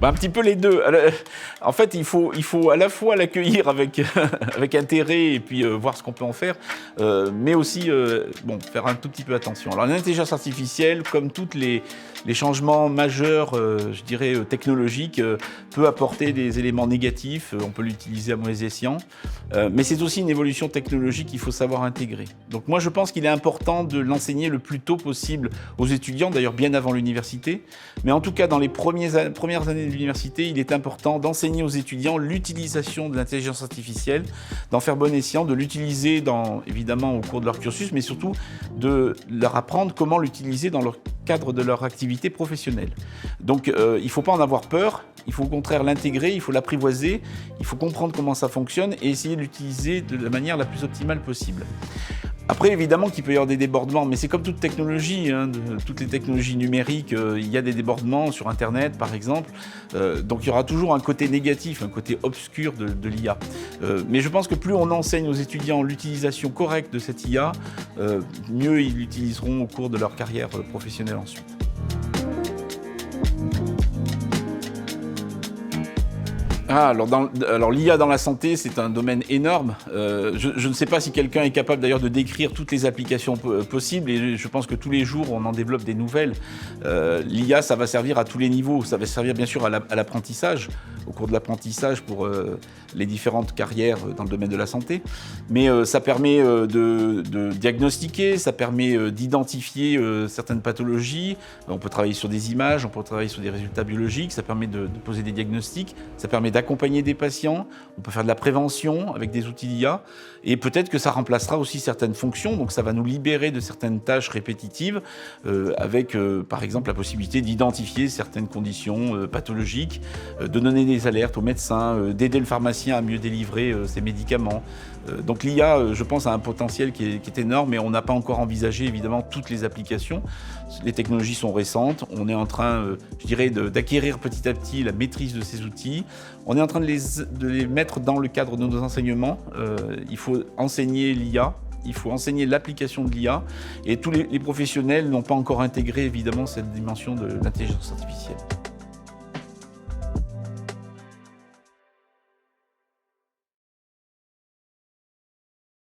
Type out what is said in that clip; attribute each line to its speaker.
Speaker 1: Bah, un petit peu les deux. En fait, il faut à la fois l'accueillir avec, avec intérêt et puis voir ce qu'on peut en faire, mais aussi bon, faire un tout petit peu attention. Alors l'intelligence artificielle, comme tous les changements majeurs, je dirais, technologiques, peut apporter des éléments négatifs. On peut l'utiliser à mauvais escient, mais c'est aussi une évolution technologique qu'il faut savoir intégrer. Donc moi, je pense qu'il est important de l'enseigner le plus tôt possible aux étudiants, d'ailleurs bien avant l'université, mais en tout cas dans les premières années de l'université, il est important d'enseigner aux étudiants l'utilisation de l'intelligence artificielle, d'en faire bon escient, de l'utiliser évidemment au cours de leur cursus, mais surtout de leur apprendre comment l'utiliser dans le cadre de leur activité professionnelle. Donc il ne faut pas en avoir peur, il faut au contraire l'intégrer, il faut l'apprivoiser, il faut comprendre comment ça fonctionne et essayer de l'utiliser de la manière la plus optimale possible. Après, évidemment qu'il peut y avoir des débordements, mais c'est comme toute technologie, hein, toutes les technologies numériques, il y a des débordements sur Internet, par exemple. Donc il y aura toujours un côté négatif, un côté obscur de l'IA. Mais je pense que plus on enseigne aux étudiants l'utilisation correcte de cette IA, mieux ils l'utiliseront au cours de leur carrière professionnelle ensuite. Alors l'IA dans la santé, c'est un domaine énorme. Je ne sais pas si quelqu'un est capable d'ailleurs de décrire toutes les applications possibles et je pense que tous les jours, on en développe des nouvelles. L'IA, ça va servir à tous les niveaux. Ça va servir bien sûr à l'apprentissage, au cours de l'apprentissage pour les différentes carrières dans le domaine de la santé. Mais ça permet de diagnostiquer, ça permet d'identifier certaines pathologies. On peut travailler sur des images, on peut travailler sur des résultats biologiques, ça permet de poser des diagnostics, ça permet d'accompagner des patients, on peut faire de la prévention avec des outils d'IA et peut-être que ça remplacera aussi certaines fonctions, donc ça va nous libérer de certaines tâches répétitives avec par exemple la possibilité d'identifier certaines conditions pathologiques, de donner des alertes aux médecins, d'aider le pharmacien à mieux délivrer ses médicaments. Donc l'IA, je pense, a un potentiel qui est énorme et on n'a pas encore envisagé évidemment toutes les applications. Les technologies sont récentes, on est en train, je dirais, d'acquérir petit à petit la maîtrise de ces outils. On est en train de les mettre dans le cadre de nos enseignements. Il faut enseigner l'IA, il faut enseigner l'application de l'IA et tous les professionnels n'ont pas encore intégré évidemment cette dimension de l'intelligence artificielle.